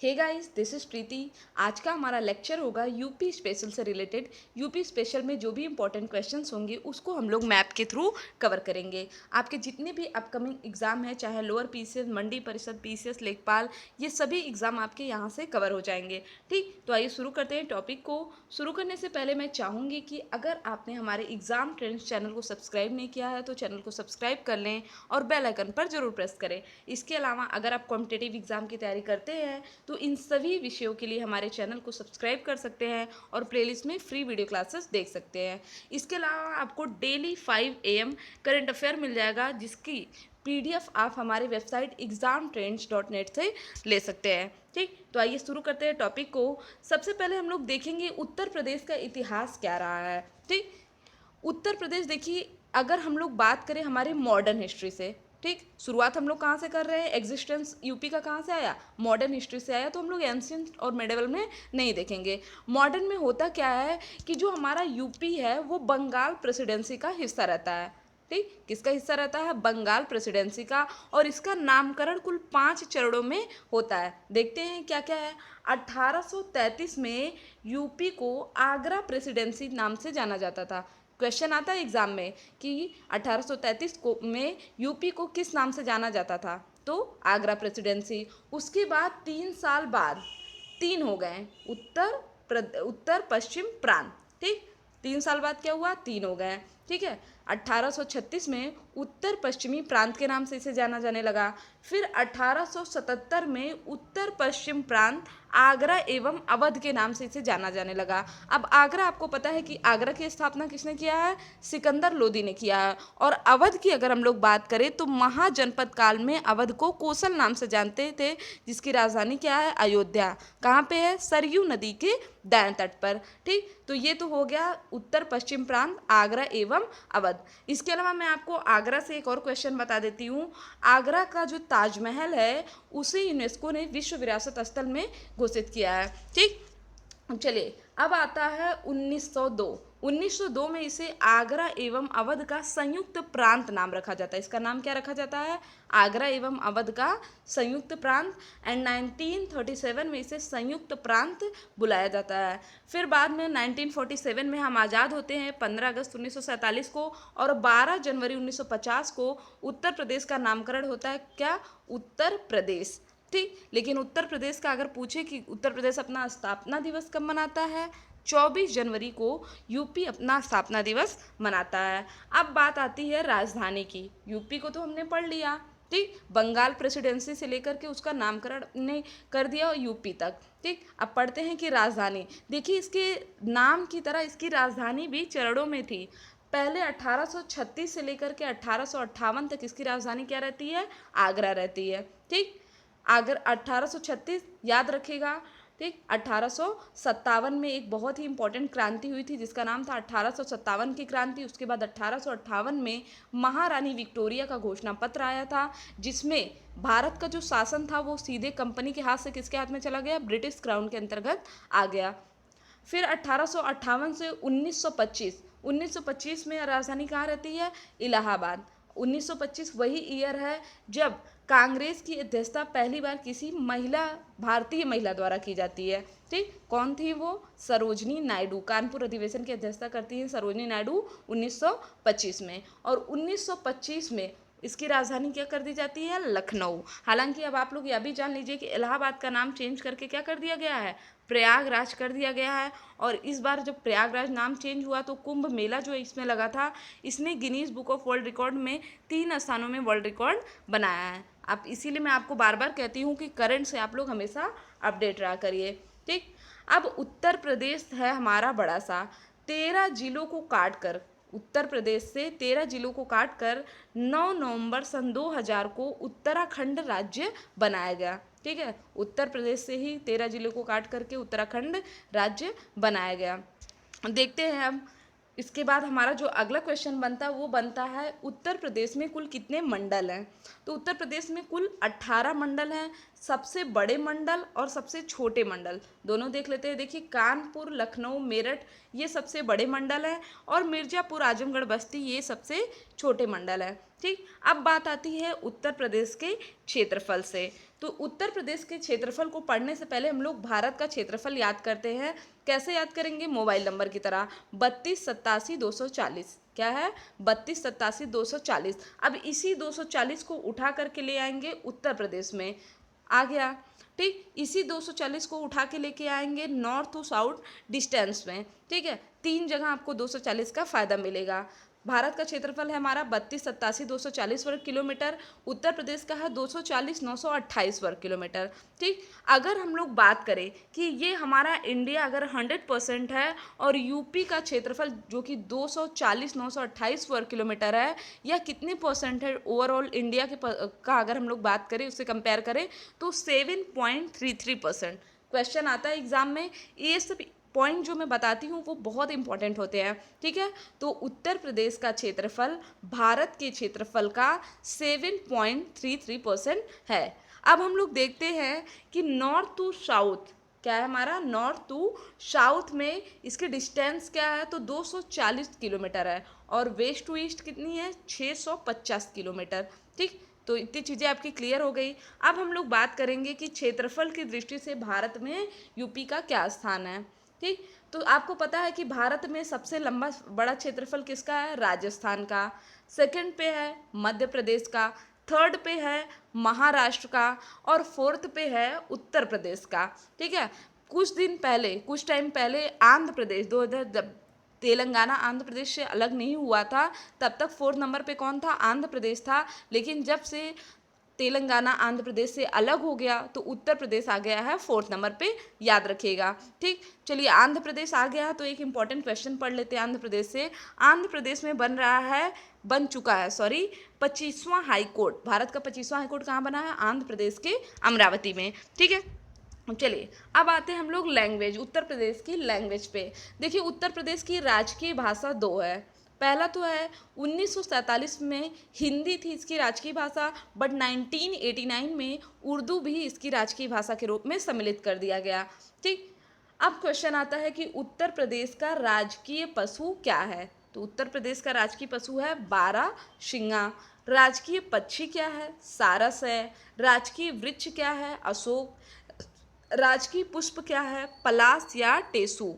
Hey guys, this is प्रीति। आज का हमारा लेक्चर होगा यूपी स्पेशल से रिलेटेड। यूपी स्पेशल में जो भी इंपॉर्टेंट क्वेश्चंस होंगे उसको हम लोग मैप के थ्रू कवर करेंगे। आपके जितने भी अपकमिंग एग्जाम हैं, चाहे लोअर पीसीएस, मंडी परिषद, पीसीएस, लेखपाल, ये सभी एग्जाम आपके यहाँ से कवर हो जाएंगे। ठीक, तो आइए शुरू करते हैं टॉपिक को। शुरू करने से पहले मैं चाहूँगी कि अगर आपने हमारे एग्जाम ट्रेंड्स चैनल को सब्सक्राइब नहीं किया है तो चैनल को सब्सक्राइब कर लें और बेल आइकन पर जरूर प्रेस करें। इसके अलावा अगर आप कॉम्पिटेटिव एग्जाम की तैयारी करते हैं तो इन सभी विषयों के लिए हमारे चैनल को सब्सक्राइब कर सकते हैं और प्लेलिस्ट में फ्री वीडियो क्लासेस देख सकते हैं। इसके अलावा आपको डेली 5 AM करंट अफेयर मिल जाएगा, जिसकी PDF आप हमारे वेबसाइट examtrends.net से ले सकते हैं। ठीक, तो आइए शुरू करते हैं टॉपिक को। सबसे पहले हम लोग देखेंगे उत्तर प्रदेश का इतिहास क्या रहा है। ठीक, उत्तर प्रदेश देखिए, अगर हम लोग बात करें हमारे मॉडर्न हिस्ट्री से, ठीक, शुरुआत हम लोग कहाँ से कर रहे हैं, एग्जिस्टेंस यूपी का कहाँ से आया, मॉडर्न हिस्ट्री से आया, तो हम लोग एंशिएंट और मेडिवल में नहीं देखेंगे। मॉडर्न में होता क्या है कि जो हमारा यूपी है वो बंगाल प्रेसिडेंसी का हिस्सा रहता है। ठीक, किसका हिस्सा रहता है, बंगाल प्रेसिडेंसी का, और इसका नामकरण कुल 5 चरणों में होता है। देखते हैं क्या क्या है। 1833 में यूपी को आगरा प्रेसिडेंसी नाम से जाना जाता था। क्वेश्चन आता है एग्जाम में कि 1833 को में यूपी को किस नाम से जाना जाता था, तो आगरा प्रेसिडेंसी। उसके बाद 3 साल बाद 3 हो गए, उत्तर पश्चिम प्रांत। ठीक, 3 साल बाद क्या हुआ, 3 हो गए। ठीक है, 1836 में उत्तर पश्चिमी प्रांत के नाम से इसे जाना जाने लगा। फिर 1877 में उत्तर पश्चिम प्रांत आगरा एवं अवध के नाम से इसे जाना जाने लगा। अब आगरा, आपको पता है कि आगरा की स्थापना किसने किया है, सिकंदर लोदी ने किया है। और अवध की अगर हम लोग बात करें तो महाजनपद काल में अवध को कोसल नाम से जानते थे, जिसकी राजधानी क्या है, अयोध्या। कहाँ पे है, सरयू नदी के दाएं तट पर। ठीक, तो ये तो हो गया उत्तर पश्चिम प्रांत, आगरा एवं अवध। इसके अलावा मैं आपको आगरा से एक और क्वेश्चन बता देती हूँ। आगरा का जो ताजमहल है उसे यूनेस्को ने विश्व विरासत स्थल में घोषित किया है। ठीक, चलिए अब आता है 1902। 1902 में इसे आगरा एवं अवध का संयुक्त प्रांत नाम रखा जाता है। इसका नाम क्या रखा जाता है, आगरा एवं अवध का संयुक्त प्रांत। एंड 1937 में इसे संयुक्त प्रांत बुलाया जाता है। फिर बाद में 1947 में हम आज़ाद होते हैं 15 अगस्त 1947 को, और 12 जनवरी 1950 को उत्तर प्रदेश का नामकरण होता है, क्या, उत्तर प्रदेश। ठीक, लेकिन उत्तर प्रदेश का अगर पूछे कि उत्तर प्रदेश अपना स्थापना दिवस कब मनाता है, 24 जनवरी को यूपी अपना स्थापना दिवस मनाता है। अब बात आती है राजधानी की। यूपी को तो हमने पढ़ लिया, ठीक, बंगाल प्रेसिडेंसी से लेकर के उसका नामकरण ने कर दिया यूपी तक। ठीक, अब पढ़ते हैं कि राजधानी, देखिए इसके नाम की तरह इसकी राजधानी भी चरणों में थी। पहले 1836 से लेकर के 1858 तक इसकी राजधानी क्या रहती है, आगरा रहती है। ठीक, अगर 1836 याद रखेगा। ठीक, 1857 में एक बहुत ही इंपॉर्टेंट क्रांति हुई थी जिसका नाम था 1857 की क्रांति। उसके बाद 1858 में महारानी विक्टोरिया का घोषणा पत्र आया था, जिसमें भारत का जो शासन था वो सीधे कंपनी के हाथ से किसके हाथ में चला गया, ब्रिटिश क्राउन के अंतर्गत आ गया। फिर 1858 से 1925 में राजधानी कहाँ रहती है, इलाहाबाद। 1925 वही ईयर है जब कांग्रेस की अध्यक्षता पहली बार किसी महिला, भारतीय महिला द्वारा की जाती है। ठीक, कौन थी वो, सरोजनी नायडू। कानपुर अधिवेशन की अध्यक्षता करती हैं सरोजनी नायडू 1925 में। और 1925 में इसकी राजधानी क्या कर दी जाती है, लखनऊ। हालांकि अब आप लोग यह भी जान लीजिए कि इलाहाबाद का नाम चेंज करके क्या कर दिया गया है, प्रयागराज कर दिया गया है। और इस बार जब प्रयागराज नाम चेंज हुआ तो कुंभ मेला जो इसमें लगा था, इसने Guinness book of world record में 3 स्थानों में वर्ल्ड रिकॉर्ड बनाया है। अब इसीलिए मैं आपको बार बार कहती हूँ कि करंट से आप लोग हमेशा अपडेट रहा करिए। ठीक, अब उत्तर प्रदेश है हमारा बड़ा सा, 13 जिलों को काट कर, उत्तर प्रदेश से 13 जिलों को काट कर 9 नवंबर सन 2000 को उत्तराखंड राज्य बनाया गया। ठीक है, उत्तर प्रदेश से ही 13 जिलों को काट करके उत्तराखंड राज्य बनाया गया। देखते हैं अब इसके बाद हमारा जो अगला क्वेश्चन बनता है वो बनता है उत्तर प्रदेश में कुल कितने मंडल हैं। तो उत्तर प्रदेश में कुल 18 मंडल हैं। सबसे बड़े मंडल और सबसे छोटे मंडल दोनों देख लेते हैं। देखिए, कानपुर, लखनऊ, मेरठ ये सबसे बड़े मंडल हैं, और मिर्ज़ापुर, आजमगढ़, बस्ती ये सबसे छोटे मंडल हैं। ठीक, अब बात आती है उत्तर प्रदेश के क्षेत्रफल से। तो उत्तर प्रदेश के क्षेत्रफल को पढ़ने से पहले हम लोग भारत का क्षेत्रफल याद करते हैं। कैसे याद करेंगे? मोबाइल नंबर की तरह 32 87 240। क्या है? 32 87 240। अब इसी 240 को उठा करके ले आएंगे उत्तर प्रदेश में, आ गया। ठीक, इसी 240 को उठा के लेके आएंगे नॉर्थ टू साउथ डिस्टेंस में। ठीक है, 3 जगह आपको 240 का फायदा मिलेगा। भारत का क्षेत्रफल है हमारा 32 87 240 वर्ग किलोमीटर। उत्तर प्रदेश का है 240 928 वर्ग किलोमीटर। ठीक, अगर हम लोग बात करें कि ये हमारा इंडिया अगर 100% है और यूपी का क्षेत्रफल जो कि 240 928 वर्ग किलोमीटर है, यह कितने परसेंट है ओवरऑल इंडिया के का अगर हम लोग बात करें, उससे कंपेयर करें तो 7.33%। क्वेश्चन आता है एग्जाम में। ये सब पॉइंट जो मैं बताती हूँ वो बहुत इंपॉर्टेंट होते हैं। ठीक है, तो उत्तर प्रदेश का क्षेत्रफल भारत के क्षेत्रफल का 7.33% है। अब हम लोग देखते हैं कि नॉर्थ टू साउथ क्या है हमारा, नॉर्थ टू साउथ में इसकी डिस्टेंस क्या है, तो 240 किलोमीटर है, और वेस्ट टू ईस्ट कितनी है, 650 किलोमीटर। ठीक, तो इतनी चीज़ें आपकी क्लियर हो गई। अब हम लोग बात करेंगे कि क्षेत्रफल की दृष्टि से भारत में यूपी का क्या स्थान है। ठीक, तो आपको पता है कि भारत में सबसे लंबा बड़ा क्षेत्रफल किसका है, राजस्थान का। सेकंड पे है मध्य प्रदेश का, थर्ड पे है महाराष्ट्र का, और फोर्थ पे है उत्तर प्रदेश का। ठीक है, कुछ दिन पहले, कुछ टाइम पहले आंध्र प्रदेश 2000 जब तेलंगाना आंध्र प्रदेश से अलग नहीं हुआ था, तब तक फोर्थ नंबर पे कौन था, आंध्र प्रदेश था। लेकिन जब से तेलंगाना आंध्र प्रदेश से अलग हो गया तो उत्तर प्रदेश आ गया है फोर्थ नंबर पे, याद रखिएगा। ठीक, चलिए आंध्र प्रदेश आ गया तो एक इंपॉर्टेंट क्वेश्चन पढ़ लेते हैं आंध्र प्रदेश से। आंध्र प्रदेश में बन चुका है 25वां हाई कोर्ट। भारत का 25वां हाई कोर्ट कहाँ बना है, आंध्र प्रदेश के अमरावती में। ठीक है, चलिए अब आते हैं हम लोग लैंग्वेज, उत्तर प्रदेश की लैंग्वेज पे। देखिए उत्तर प्रदेश की राजकीय भाषा 2 है। पहला तो है 1947 में हिंदी थी इसकी राजकीय भाषा, बट 1989 में उर्दू भी इसकी राजकीय भाषा के रूप में सम्मिलित कर दिया गया। ठीक, अब क्वेश्चन आता है कि उत्तर प्रदेश का राजकीय पशु क्या है। तो उत्तर प्रदेश का राजकीय पशु है बारहसिंगा। राजकीय पक्षी क्या है, सारस है। राजकीय वृक्ष क्या है, अशोक। राजकीय पुष्प क्या है, पलाश या टेसू।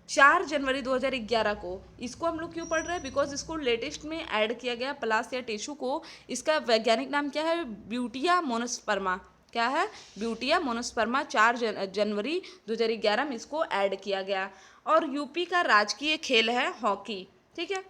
4 जनवरी 2011 को, इसको हम लोग क्यों पढ़ रहे हैं, बिकॉज इसको लेटेस्ट में ऐड किया गया पलाश या टेसू को। इसका वैज्ञानिक नाम क्या है, ब्यूटिया मोनोस्पर्मा। क्या है, ब्यूटिया मोनोस्पर्मा। 4 जनवरी 2011 में इसको ऐड किया गया। और यूपी का राजकीय खेल है हॉकी। ठीक है,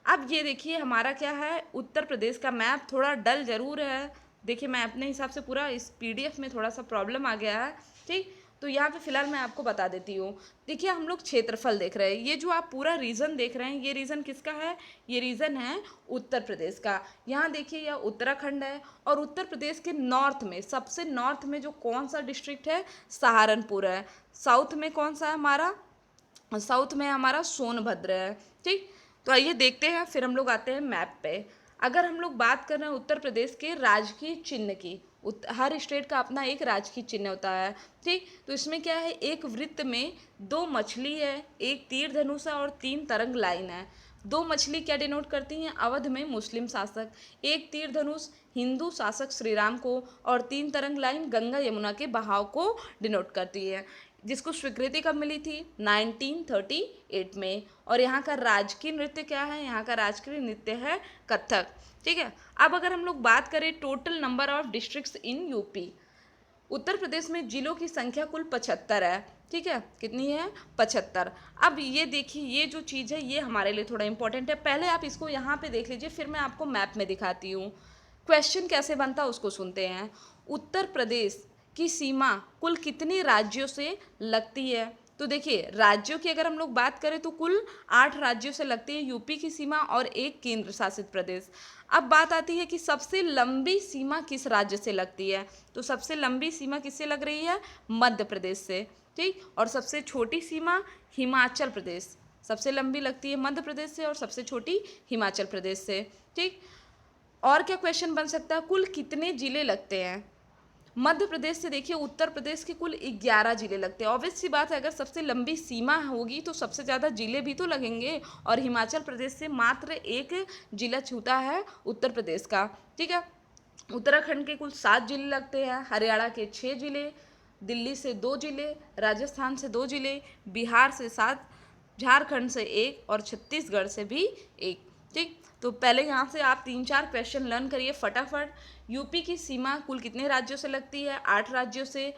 अब ये देखिए हमारा क्या है, उत्तर प्रदेश का मैप थोड़ा डल जरूर है। देखिए मैं अपने हिसाब से पूरा इस पीडीएफ में थोड़ा सा प्रॉब्लम आ गया है। ठीक, तो यहाँ पे फिलहाल मैं आपको बता देती हूँ। देखिए हम लोग क्षेत्रफल देख रहे हैं, ये जो आप पूरा रीजन देख रहे हैं, ये रीजन किसका है, ये रीजन है उत्तर प्रदेश का। यहाँ देखिए यह उत्तराखंड है, और उत्तर प्रदेश के नॉर्थ में, सबसे नॉर्थ में जो कौन सा डिस्ट्रिक्ट है, सहारनपुर है। साउथ में कौन सा है हमारा, साउथ में हमारा सोनभद्र है। ठीक, तो आइए देखते हैं, फिर हम लोग आते हैं मैप पे। अगर हम लोग बात कर रहे हैं उत्तर प्रदेश के राजकीय चिन्ह की, हर स्टेट का अपना एक राजकीय चिन्ह होता है। ठीक, तो इसमें क्या है, एक वृत्त में 2 मछली है, एक तीर धनुष है और 3 तरंग लाइन है। 2 मछली क्या डिनोट करती हैं, अवध में मुस्लिम शासक। एक तीर धनुष हिंदू शासक श्री राम को, और 3 तरंग लाइन गंगा यमुना के बहाव को डिनोट करती है। जिसको स्वीकृति कब मिली थी, 1938 में। और यहाँ का राजकीय नृत्य क्या है, यहाँ का राजकीय नृत्य है कथक। ठीक है, अब अगर हम लोग बात करें total number of districts in UP, Uttar Pradesh में जिलों की संख्या कुल 75 है। ठीक है, कितनी है, 75। अब ये देखिए, ये जो चीज़ है ये हमारे लिए थोड़ा इंपॉर्टेंट है। पहले आप इसको यहाँ पे देख लीजिए, फिर मैं आपको मैप में दिखाती हूँ। क्वेश्चन कैसे बनता है उसको सुनते हैं। उत्तर प्रदेश की सीमा कुल कितने राज्यों से लगती है। तो देखिए राज्यों की अगर हम लोग बात करें तो कुल 8 राज्यों से लगती है यूपी की सीमा, और एक केंद्र शासित प्रदेश। अब बात आती है कि सबसे लंबी सीमा किस राज्य से लगती है। तो सबसे लंबी सीमा किससे लग रही है, मध्य प्रदेश से। ठीक, और सबसे छोटी सीमा हिमाचल प्रदेश। सबसे लंबी लगती है मध्य प्रदेश से, और सबसे छोटी हिमाचल प्रदेश से। ठीक, और क्या क्वेश्चन बन सकता है, कुल कितने जिले लगते हैं। मध्य प्रदेश से देखिए उत्तर प्रदेश के कुल 11 जिले लगते हैं। ऑब्वियस सी बात है, अगर सबसे लंबी सीमा होगी तो सबसे ज़्यादा जिले भी तो लगेंगे, और हिमाचल प्रदेश से मात्र एक जिला छूता है उत्तर प्रदेश का। ठीक है, उत्तराखंड के कुल 7 जिले लगते हैं, हरियाणा के 6 जिले, दिल्ली से 2 जिले, राजस्थान से 2 जिले, बिहार से 7, झारखंड से 1 और छत्तीसगढ़ से भी 1। ठीक, तो पहले यहाँ से आप 3-4 क्वेश्चन लर्न करिए फटाफट। यूपी की सीमा कुल कितने राज्यों से लगती है? 8 राज्यों से।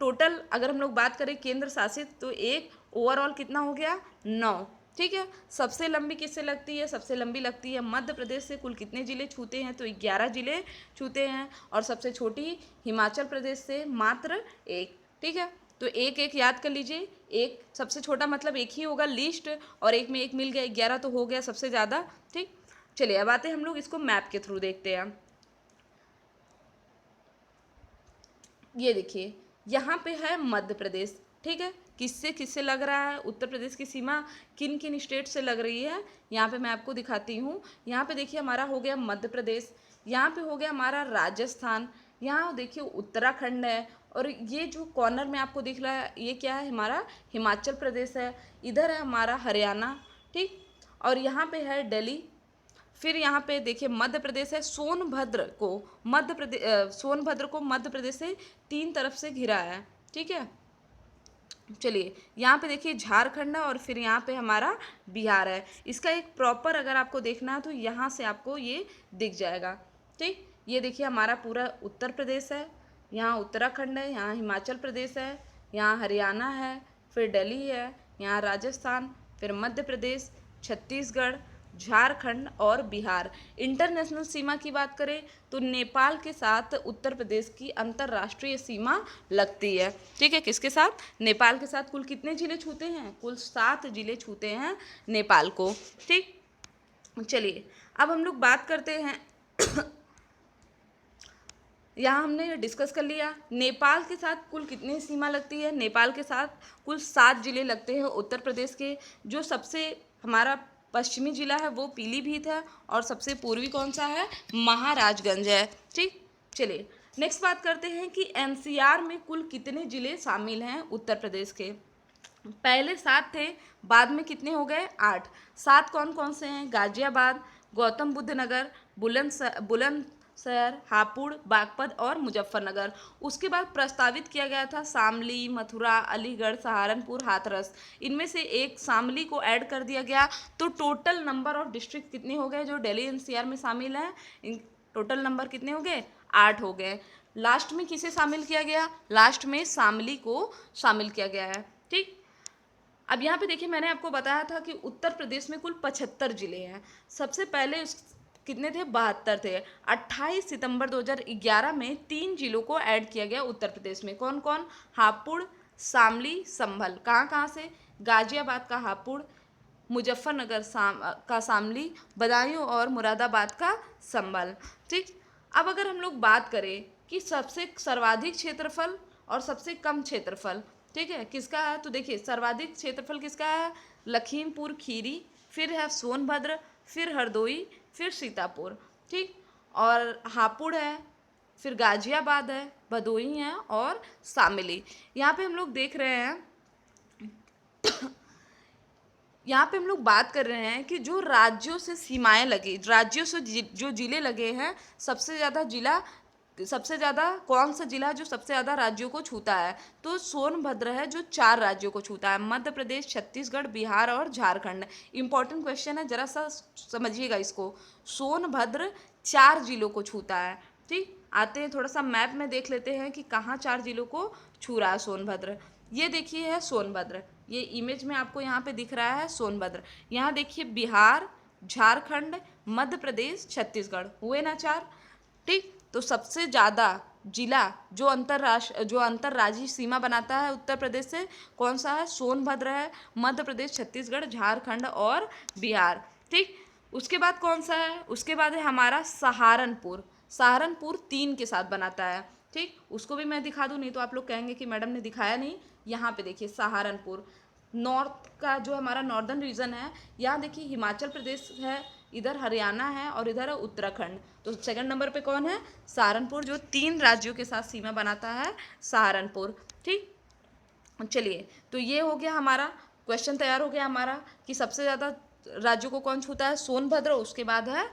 टोटल अगर हम लोग बात करें केंद्र शासित, तो एक ओवरऑल कितना हो गया? 9। ठीक है, सबसे लंबी किससे लगती है? सबसे लंबी लगती है मध्य प्रदेश से। कुल कितने जिले छूते हैं? तो 11 जिले छूते हैं। और सबसे छोटी हिमाचल प्रदेश से मात्र 1। ठीक है, तो एक एक याद कर लीजिए। एक सबसे छोटा मतलब एक ही होगा लीस्ट, और एक में एक मिल गया, 11 तो हो गया सबसे ज़्यादा। ठीक, चलिए अब आते हैं हम लोग इसको मैप के थ्रू देखते हैं। ये देखिए यहाँ पे है मध्य प्रदेश। ठीक है, किससे किससे लग रहा है? उत्तर प्रदेश की सीमा किन किन स्टेट से लग रही है यहाँ पे मैं आपको दिखाती हूँ। यहाँ पे देखिए हमारा हो गया मध्य प्रदेश, यहाँ पे हो गया हमारा राजस्थान, यहाँ देखिए उत्तराखंड है, और ये जो कॉर्नर में आपको दिख रहा है ये क्या है? हमारा हिमाचल प्रदेश है। इधर है हमारा हरियाणा। ठीक, और यहाँ पे है दिल्ली। फिर यहाँ पे देखिए मध्य प्रदेश है। सोनभद्र को मध्य प्रदेश से 3 तरफ से घिरा है। ठीक है, चलिए यहाँ पे देखिए झारखंड है, और फिर यहाँ पे हमारा बिहार है। इसका एक प्रॉपर अगर आपको देखना है तो यहाँ से आपको ये दिख जाएगा। ठीक, ये देखिए हमारा पूरा उत्तर प्रदेश है, यहाँ उत्तराखंड है, यहाँ हिमाचल प्रदेश है, यहाँ हरियाणा है, फिर दिल्ली है, यहाँ राजस्थान, फिर मध्य प्रदेश, छत्तीसगढ़, झारखंड और बिहार। इंटरनेशनल सीमा की बात करें तो नेपाल के साथ उत्तर प्रदेश की अंतर्राष्ट्रीय सीमा लगती है। ठीक है, किसके साथ? नेपाल के साथ। कुल कितने जिले छूते हैं? कुल 7 जिले छूते हैं नेपाल को। ठीक, चलिए अब हम लोग बात करते हैं यहाँ हमने डिस्कस कर लिया नेपाल के साथ कुल कितनी सीमा लगती है। नेपाल के साथ कुल 7 जिले लगते हैं उत्तर प्रदेश के। जो सबसे हमारा पश्चिमी जिला है वो पीलीभीत है, और सबसे पूर्वी कौन सा है? महाराजगंज है। ठीक, चलिए नेक्स्ट बात करते हैं कि एनसीआर में कुल कितने जिले शामिल हैं उत्तर प्रदेश के। पहले 7 थे, बाद में कितने हो गए? 8। 7 कौन कौन से हैं? गाजियाबाद, गौतम बुद्ध नगर, बुलंदशहर, हापुड़, बागपत और मुजफ्फरनगर। उसके बाद प्रस्तावित किया गया था शामली, मथुरा, अलीगढ़, सहारनपुर, हाथरस। इनमें से एक शामली को ऐड कर दिया गया। तो टोटल नंबर ऑफ डिस्ट्रिक्ट कितने हो गए जो दिल्ली एनसीआर में शामिल हैं? टोटल नंबर कितने हो गए? 8 हो गए। लास्ट में किसे शामिल किया गया? लास्ट में शामली को शामिल किया गया है। ठीक, अब यहाँ पे देखिए मैंने आपको बताया था कि उत्तर प्रदेश में कुल 75 जिले हैं। सबसे पहले कितने थे? 72 थे। 28 सितंबर 2011 में 3 जिलों को ऐड किया गया उत्तर प्रदेश में। कौन कौन? हापुड़, शामली, संभल। कहाँ कहाँ से? गाजियाबाद का हापुड़, मुजफ्फरनगर का शामली, बदायूं और मुरादाबाद का संभल। ठीक, अब अगर हम लोग बात करें कि सबसे सर्वाधिक क्षेत्रफल और सबसे कम क्षेत्रफल, ठीक है, किसका है? तो देखिए सर्वाधिक क्षेत्रफल किसका है? लखीमपुर खीरी, फिर है सोनभद्र, फिर हरदोई, फिर सीतापुर। ठीक, और हापुड़ है, फिर गाजियाबाद है, भदोही है और शामली। यहाँ पे हम लोग देख रहे हैं यहाँ पे हम लोग बात कर रहे हैं कि जो राज्यों से सीमाएं लगी, राज्यों से जो जिले लगे हैं, सबसे ज़्यादा कौन सा जिला जो सबसे ज़्यादा राज्यों को छूता है? तो सोनभद्र है जो 4 राज्यों को छूता है। मध्य प्रदेश, छत्तीसगढ़, बिहार और झारखंड। इंपॉर्टेंट क्वेश्चन है, जरा सा समझिएगा इसको। सोनभद्र 4 जिलों को छूता है। ठीक, आते हैं थोड़ा सा मैप में देख लेते हैं कि कहाँ 4 जिलों को छू रहा है सोनभद्र। ये देखिए है सोनभद्र, ये इमेज में आपको यहाँ पे दिख रहा है सोनभद्र। यहाँ देखिए बिहार, झारखंड, मध्य प्रदेश, छत्तीसगढ़ हुए ना 4। ठीक, तो सबसे ज़्यादा जिला जो अंतर्राज्यीय सीमा बनाता है उत्तर प्रदेश से, कौन सा है? सोनभद्र है। मध्य प्रदेश, छत्तीसगढ़, झारखंड और बिहार। ठीक, उसके बाद कौन सा है? उसके बाद है हमारा सहारनपुर। सहारनपुर 3 के साथ बनाता है। ठीक, उसको भी मैं दिखा दूँ, नहीं तो आप लोग कहेंगे कि मैडम ने दिखाया नहीं। यहाँ पे देखिए सहारनपुर, नॉर्थ का जो हमारा नॉर्दर्न रीजन है, यहाँ देखिए हिमाचल प्रदेश है, इधर हरियाणा है और इधर है उत्तराखंड। तो सेकंड नंबर पे कौन है? सहारनपुर, जो 3 राज्यों के साथ सीमा बनाता है, सहारनपुर। ठीक, चलिए, तो ये हो गया हमारा क्वेश्चन तैयार हो गया हमारा कि सबसे ज़्यादा राज्यों को कौन छूता है? सोनभद्र, उसके बाद है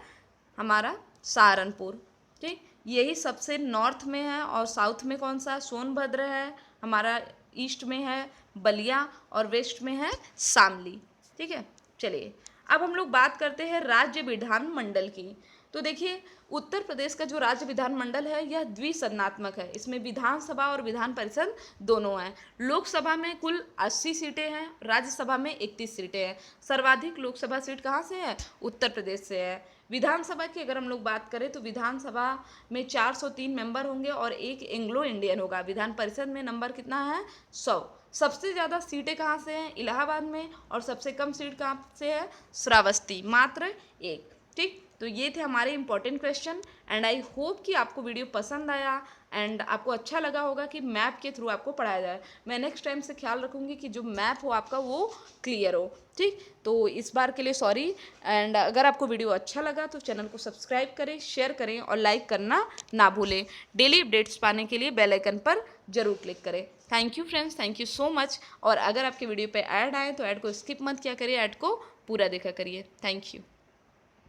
हमारा सहारनपुर। ठीक, यही सबसे नॉर्थ में है, और साउथ में कौन सा है? सोनभद्र है हमारा, ईस्ट में है बलिया, और वेस्ट में है शामली। ठीक है, चलिए अब हम लोग बात करते हैं राज्य विधानमंडल की। तो देखिए, उत्तर प्रदेश का जो राज्य विधानमंडल है यह द्विसदनात्मक है। इसमें विधानसभा और विधान परिषद दोनों हैं। लोकसभा में कुल 80 सीटें हैं, राज्यसभा में 31 सीटें हैं। सर्वाधिक लोकसभा सीट कहाँ से है? उत्तर प्रदेश से है। विधानसभा की अगर हम लोग बात करें तो विधानसभा में 403 मेंबर होंगे और एक एंग्लो इंडियन होगा। विधान परिषद में नंबर कितना है? 100। सबसे ज़्यादा सीटें कहाँ से हैं? इलाहाबाद में। और सबसे कम सीट कहाँ से है? श्रावस्ती, मात्र 1। ठीक, तो ये थे हमारे important question, and I hope कि आपको वीडियो पसंद आया एंड आपको अच्छा लगा होगा कि मैप के थ्रू आपको पढ़ाया जाए। मैं नेक्स्ट टाइम से ख्याल रखूँगी कि जो मैप हो आपका वो क्लियर हो। ठीक, तो इस बार के लिए सॉरी, एंड अगर आपको वीडियो अच्छा लगा तो चैनल को सब्सक्राइब करें, शेयर करें और लाइक करना ना भूलें। डेली अपडेट्स पाने के लिए बेल आइकन पर जरूर क्लिक करें। Thank you friends, thank you so much. और अगर आपके वीडियो पे ऐड आए तो ऐड को स्किप मत किया करिए, ऐड को पूरा देखा करिए। Thank you.